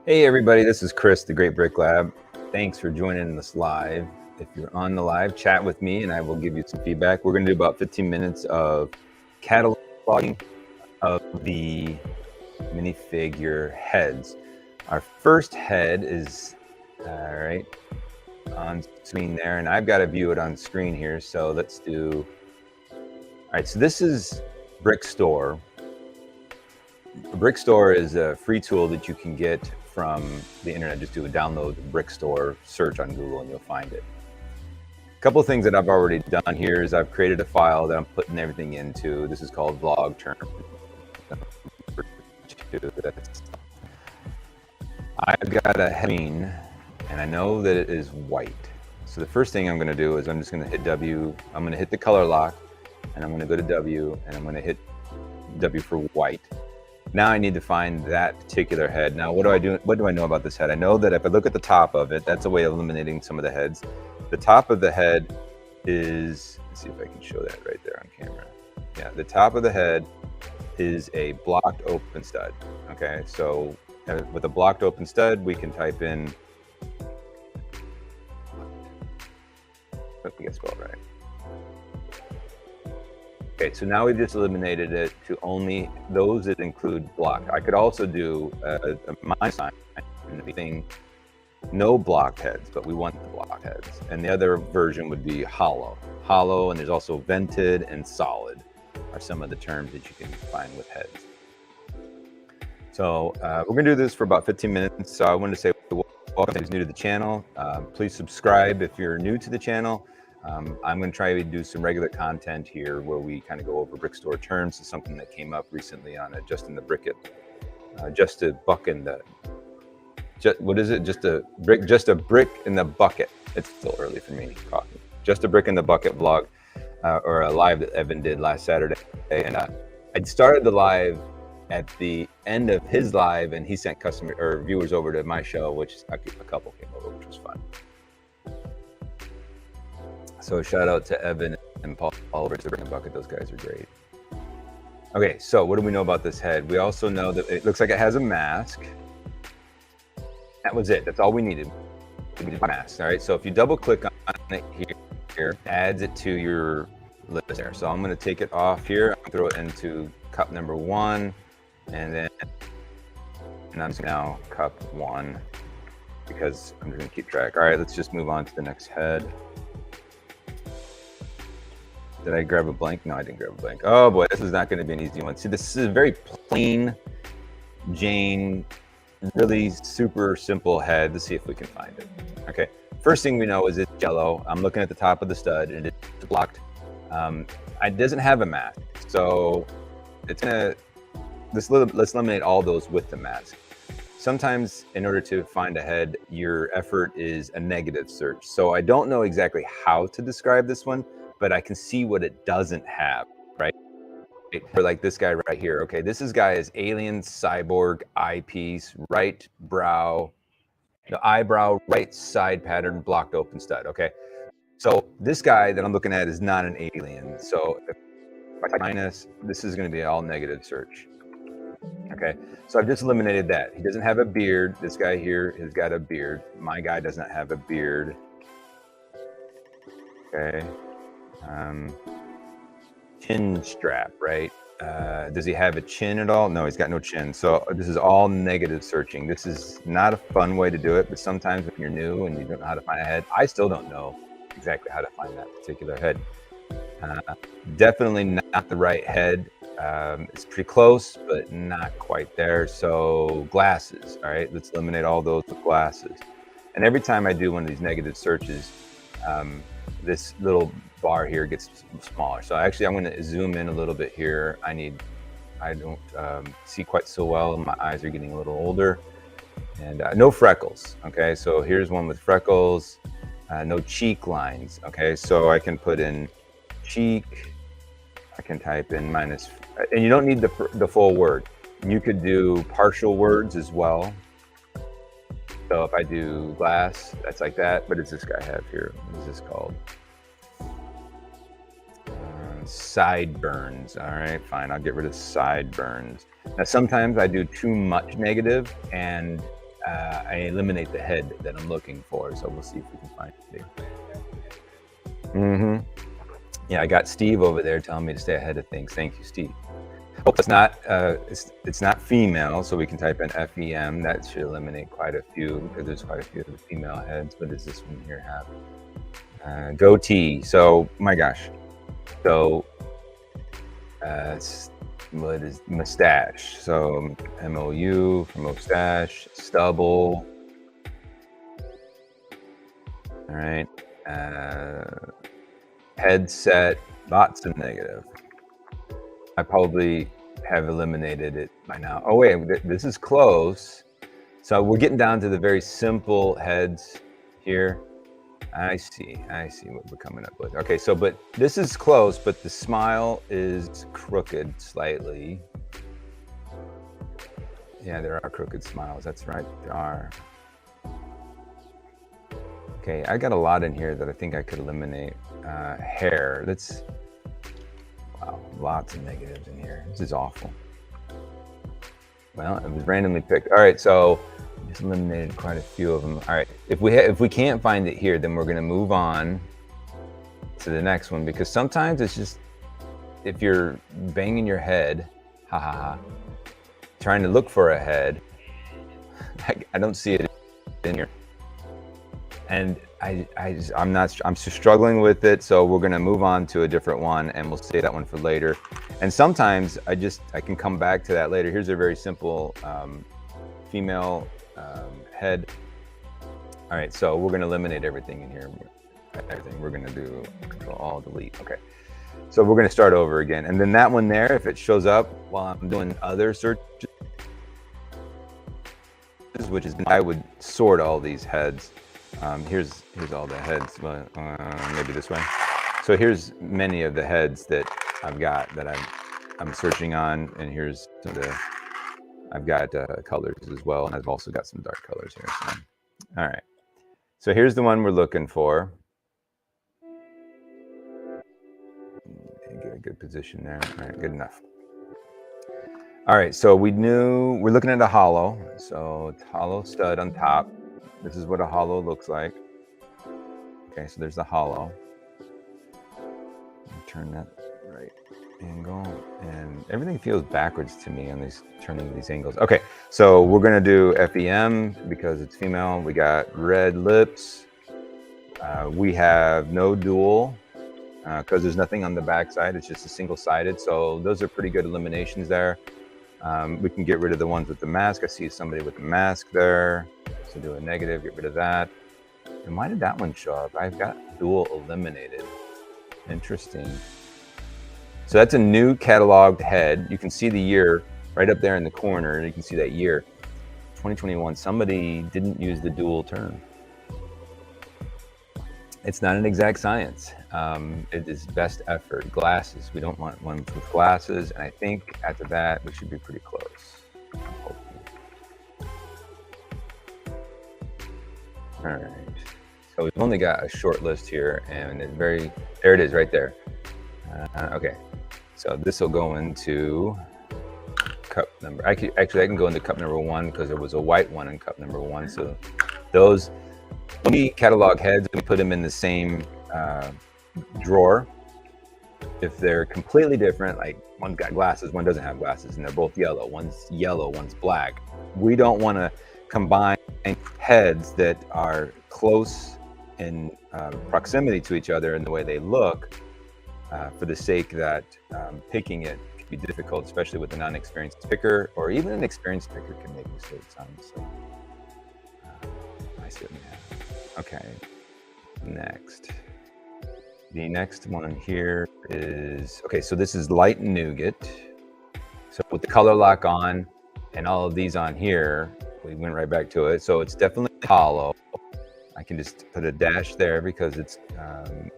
Hey everybody, this is Chris, the Great Brick Lab. Thanks for joining this live. If you're on the live, chat with me and I will give you some feedback. We're going to do about 15 minutes of cataloging of the minifigure heads. Our first head is right on screen there, and I've got to view it on screen here. So let's do. All right, so this is BrickStore. BrickStore is a free tool that you can get from the internet. Just do a download BrickStore, search on Google, and you'll find it. A couple of things that I've already done here is I've created a file that I'm putting everything into. This is called vlog term. I've got a heading, and I know that it is white. So the first thing I'm going to do is I'm just going to hit W. I'm going to hit the color lock, and I'm going to go to W, and I'm going to hit W for white. Now I need to find that particular head. Now what do I do? What do I know about this head? I know that if I look at the top of it, that's a way of eliminating some of the heads. The top of the head is, let's see if I can show that right there on camera. Yeah, the top of the head is a blocked open stud. Okay, so with a blocked open stud, we can type in, let me get spelled right. Okay, so now we've just eliminated it to only those that include blocked. I could also do my sign, anything, no blocked heads, but we want the blocked heads. And the other version would be hollow. Hollow, and there's also vented and solid are some of the terms that you can find with heads. So we're gonna do this for about 15 minutes. So I wanted to say welcome to those new to the channel. Please subscribe if you're new to the channel. I'm going to try to do some regular content here where we kind of go over BrickStore terms. It's something that came up recently on Just a Brick in the, what is it? Just a brick in the bucket. It's still early for me. Coffee. Just a brick in the bucket vlog, or a live that Evan did last Saturday. And I'd started the live at the end of his live, and he sent viewers over to my show, which a couple came over, which was fun. So shout out to Evan and Paul over to Brick and Bucket. Those guys are great. Okay, so what do we know about this head? We also know that it looks like it has a mask. That was it. That's all we needed. We needed a mask. All right. So if you double click on it here, it adds it to your list there. So I'm going to take it off here. I'll throw it into cup number 1, and I'm now cup 1 because I'm just going to keep track. All right, let's just move on to the next head. Did I grab a blank? No, I didn't grab a blank. Oh boy, this is not going to be an easy one. See, this is a very plain Jane, really super simple head. Let's see if we can find it. Okay, first thing we know is it's yellow. I'm looking at the top of the stud and it's blocked. It doesn't have a mask, so it's gonna, let's eliminate all those with the mask. Sometimes in order to find a head, your effort is a negative search. So I don't know exactly how to describe this one, but I can see what it doesn't have, right? For like this guy right here. Okay, this guy is alien, cyborg, eyepiece, right brow, the eyebrow, right side pattern, blocked open stud. Okay, so this guy that I'm looking at is not an alien. So if I minus, this is going to be all negative search. Okay, so I've just eliminated that. He doesn't have a beard. This guy here has got a beard. My guy does not have a beard. Okay. Chin strap, right? Does he have a chin at all? No, he's got no chin. So this is all negative searching. This is not a fun way to do it, but sometimes when you're new and you don't know how to find a head, I still don't know exactly how to find that particular head. Definitely not the right head. It's pretty close, but not quite there. So glasses, all right? Let's eliminate all those with glasses. And every time I do one of these negative searches, this little bar here gets smaller. So actually I'm going to zoom in a little bit here. I don't see quite so well. My eyes are getting a little older. And no freckles. Okay, so here's one with freckles. No cheek lines. Okay, so I can put in cheek. I can type in minus, and you don't need the full word. You could do partial words as well. So if I do glass, that's like that. What does this guy have here? What is this called? Sideburns. All right, fine. I'll get rid of sideburns. Now, sometimes I do too much negative and I eliminate the head that I'm looking for. So we'll see if we can find it. Yeah, I got Steve over there telling me to stay ahead of things. Thank you, Steve. Hope it's not female, so we can type in FEM. That should eliminate quite a few because there's quite a few of the female heads. What does this one here have? Goatee. So my gosh. So what is mustache? So MOU for mustache, stubble. All right. Headset, lots of negative. I probably have eliminated it by now. Oh wait, this is close. So we're getting down to the very simple heads here. I see what we're coming up with. Okay, so but this is close, but the smile is crooked slightly. Yeah, there are crooked smiles. That's right, there are. Okay, I got a lot in here that I think I could eliminate. Hair, wow, lots of negatives in here. This is awful. Well, it was randomly picked. All right, so just eliminated quite a few of them. All right, if we can't find it here, then we're gonna move on to the next one, because sometimes it's just, if you're banging your head, trying to look for a head, I don't see it in here. And I'm struggling with it, so we're gonna move on to a different one, and we'll save that one for later. And sometimes I can come back to that later. Here's a very simple female head. All right, so we're gonna eliminate everything in here. Everything we're gonna do Control-Alt-Delete. Okay, so we're gonna start over again, and then that one there, if it shows up while I'm doing other searches, which is I would sort all these heads. Here's all the heads, maybe this way. So here's many of the heads that I've got that I'm searching on, and here's some of the, I've got colors as well, and I've also got some dark colors here. So. All right, so here's the one we're looking for. Get a good position there. All right, good enough. All right, so we're looking at a hollow. So it's hollow stud on top. This is what a hollow looks like. Okay, so there's the hollow. Turn that right angle, and everything feels backwards to me on these turning these angles. Okay, so we're gonna do FEM because it's female. We got red lips. We have no dual because there's nothing on the back side. It's just a single-sided. So those are pretty good eliminations there. We can get rid of the ones with the mask. I see somebody with the mask there. So do a negative, get rid of that. And why did that one show up? I've got dual eliminated. Interesting. So that's a new cataloged head. You can see the year right up there in the corner. You can see that year, 2021. Somebody didn't use the dual term. It's not an exact science. It is best effort. Glasses. We don't want ones with glasses. And I think after that, we should be pretty close. Hopefully. All right. So we've only got a short list here, and it's there it is right there. Okay. So this will go into cup number. Actually, I can go into cup number 1 because there was a white one in cup number 1. So those, when we catalog heads, we put them in the same drawer. If they're completely different, like one's got glasses, one doesn't have glasses, and they're both yellow, one's yellow, one's black, we don't want to combine heads that are close in proximity to each other in the way they look, for the sake that picking it can be difficult, especially with a non-experienced picker, or even an experienced picker can make mistakes on. So I see what we have. Okay, next. The next one here is, okay, so this is light nougat. So with the color lock on and all of these on here, we went right back to it. So it's definitely hollow. I can just put a dash there because it's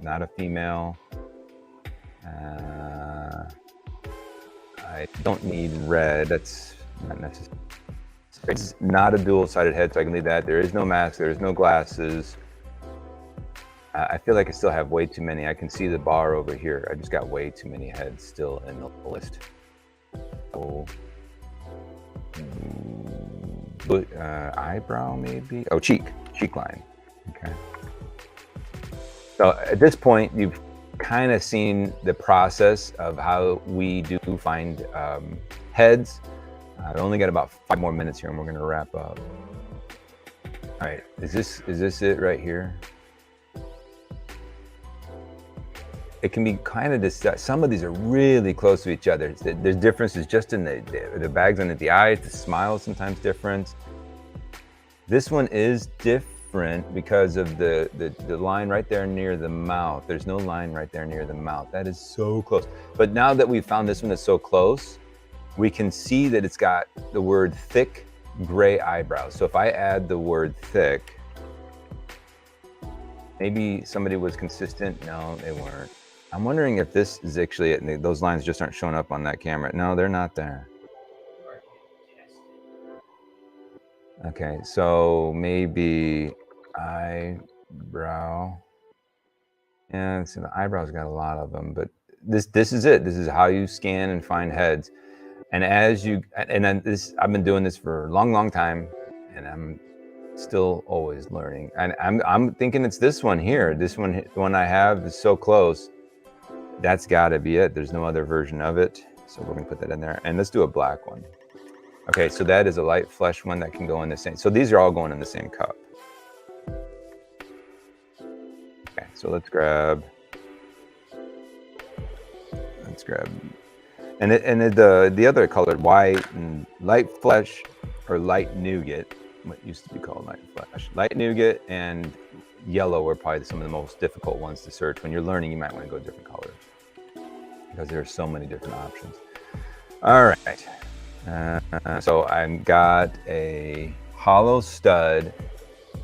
not a female. I don't need red. That's not necessary. It's not a dual-sided head, so I can leave that. There is no mask. There is no glasses. I feel like I still have way too many. I can see the bar over here. I just got way too many heads still in the list. So eyebrow maybe. Oh, cheek line. Okay. So at this point, you've kind of seen the process of how we do find heads. I've only got about 5 more minutes here, and we're going to wrap up. All right, is this it right here? It can be kind of some of these are really close to each other. There's differences just in the bags under the eyes, the smile sometimes different. This one is different because of the line right there near the mouth. There's no line right there near the mouth. That is so close. But now that we've found this one that's so close, we can see that it's got the word thick gray eyebrows. So if I add the word thick, maybe somebody was consistent. No, they weren't. I'm wondering if this is actually it, and those lines just aren't showing up on that camera. No, they're not there. Okay, so maybe eyebrow. Yeah, so the eyebrows got a lot of them, but this is it. This is how you scan and find heads. And as you I've been doing this for a long time, and I'm still always learning. And I'm thinking it's this one here. This one, the one I have, is so close. That's got to be it. There's no other version of it. So we're gonna put that in there, and let's do a black one. Okay, so that is a light flesh one that can go in the same. So these are all going in the same cup. Okay, so let's grab, and the other colored white and light flesh, or light nougat, what used to be called light flesh, light nougat and yellow are probably some of the most difficult ones to search. When you're learning, you might want to go different colors because there are so many different options. All right. So I've got a hollow stud,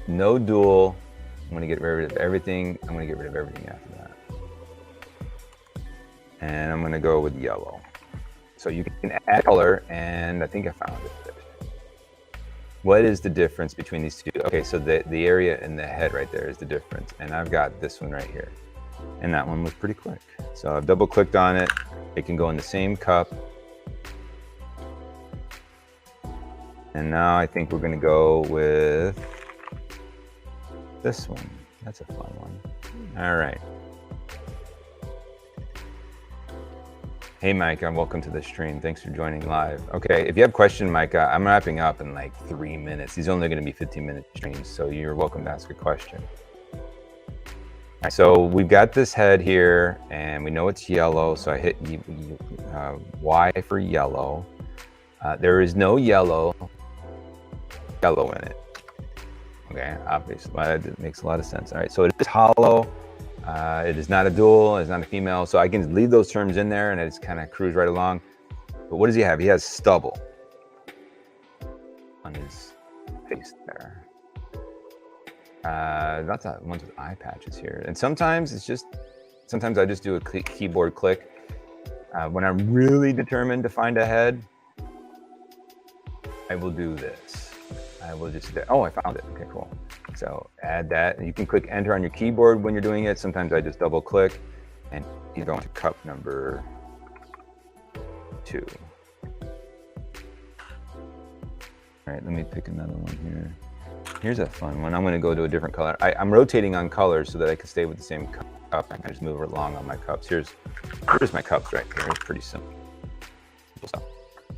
no dual. I'm going to get rid of everything. I'm going to get rid of everything after that. And I'm going to go with yellow. So you can add color, and I think I found it. What is the difference between these two? Okay, so the area in the head right there is the difference. And I've got this one right here. And that one was pretty quick. So I've double clicked on it. It can go in the same cup. And now I think we're gonna go with this one. That's a fun one. All right. Hey, Micah, welcome to the stream. Thanks for joining live. Okay, if you have a question, Micah, I'm wrapping up in like 3 minutes. These are only gonna be 15-minute streams, so you're welcome to ask a question. All right, so we've got this head here, and we know it's yellow, so I hit Y for yellow. There is no yellow in it. Okay, obviously, that makes a lot of sense. All right, so it is hollow. It is not a dual, it's not a female, so I can leave those terms in there and it just kind of cruise right along. But what does he have? He has stubble on his face there. That's the ones with eye patches here. And sometimes I just do a keyboard click. When I'm really determined to find a head, I will do this. I will just, oh, I found it. Okay, cool. So add that, and you can click enter on your keyboard when you're doing it. Sometimes I just double click, and you go into cup number 2. All right, let me pick another one here. Here's a fun one. I'm going to go to a different color. I'm rotating on colors so that I can stay with the same cup. I can just move along on my cups. Here's my cups right here. It's pretty simple stuff.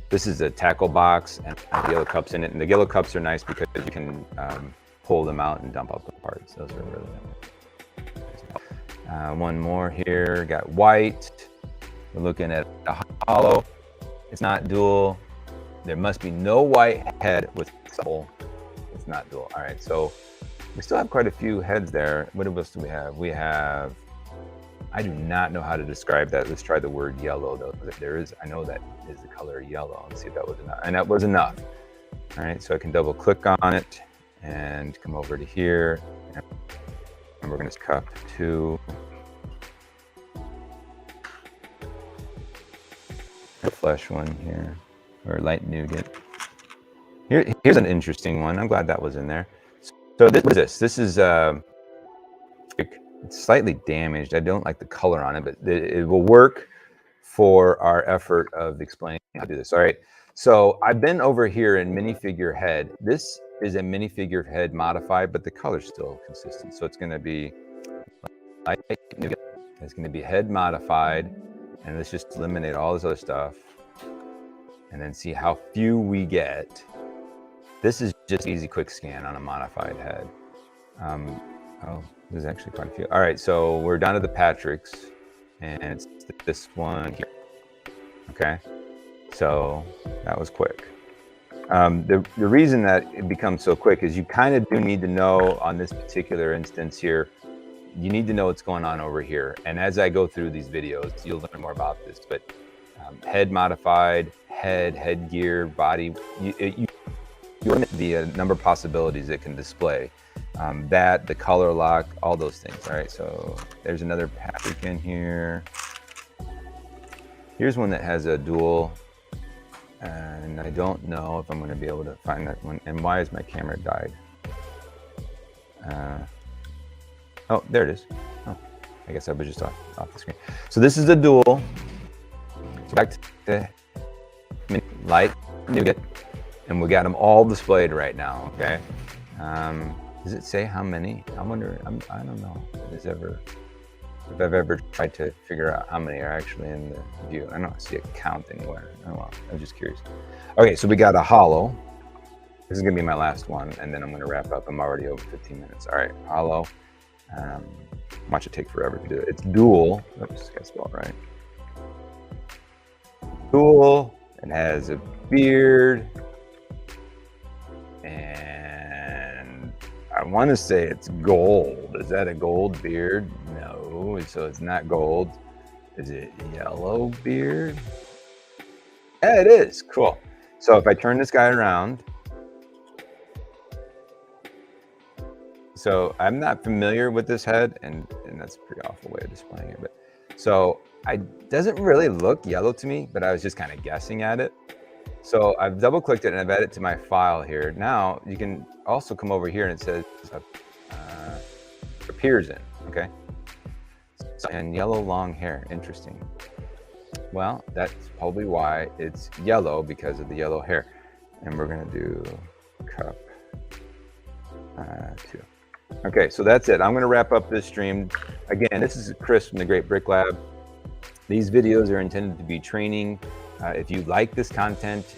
This is a tackle box and the yellow cups in it. And the yellow cups are nice because you can pull them out and dump out the parts. Those are really nice. One more here. Got white. We're looking at a hollow. It's not dual. There must be no white head with stubble. It's not dual. All right, so we still have quite a few heads there. What else do we have? We have, I do not know how to describe that. Let's try the word yellow though. There is, I know that is the color yellow. Let's see if that was enough. And that was enough. All right, so I can double click on it and come over to here. And we're gonna cup 2. The flesh one here, or light nougat. Here's an interesting one. I'm glad that was in there. So what is this? This is it's slightly damaged. I don't like the color on it, but it will work for our effort of explaining how to do this. All right. So I've been over here in Minifigure Head. This is a Minifigure Head modified, but the color's still consistent. So it's gonna be light nougat. It's gonna be head modified, and let's just eliminate all this other stuff and then see how few we get. This is just easy quick scan on a modified head. Oh, there's actually quite a few. All right, so we're down to the Patrick's, and it's this one here. Okay, so that was quick. The reason that it becomes so quick is you kind of do need to know on this particular instance here, you need to know what's going on over here. And as I go through these videos, you'll learn more about this, but head modified, headgear, body, you limit the number of possibilities it can display. That, the color lock, all those things. All right, so there's another Patrick in here. Here's one that has a dual, and I don't know if I'm going to be able to find that one. And why is my camera died? Oh, there it is. Oh, I guess I was just off the screen. So this is the dual. So back to the light nougat, and we got them all displayed right now. Okay. Does it say how many? I wonder. I don't know if I've ever tried to figure out how many are actually in the view. I don't see a count anywhere. Oh well, I'm just curious. Okay, so we got a hollow. This is gonna be my last one, and then I'm gonna wrap up. I'm already over 15 minutes. All right, hollow. Watch it take forever to do it. It's dual. Oops, got spelled right. Dual. It has a beard, and I want to say it's gold. Is that a gold beard? No, so it's not gold. Is it yellow beard? Yeah, it is. Cool. So if I turn this guy around, so I'm not familiar with this head, and that's a pretty awful way of displaying it. But so it doesn't really look yellow to me, but I was just kind of guessing at it. So I've double clicked it and I've added it to my file here. Now you can also come over here and it says appears in, okay? And yellow long hair, interesting. Well, that's probably why it's yellow, because of the yellow hair. And we're gonna do cup 2. Okay, so that's it. I'm gonna wrap up this stream. Again, this is Chris from the Great Brick Lab. These videos are intended to be training. If you like this content,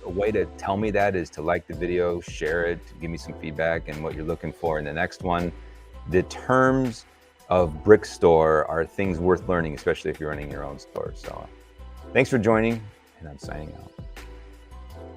a way to tell me that is to like the video, share it, give me some feedback and what you're looking for in the next one. The terms of BrickStore are things worth learning, especially if you're running your own store. So thanks for joining, and I'm signing out.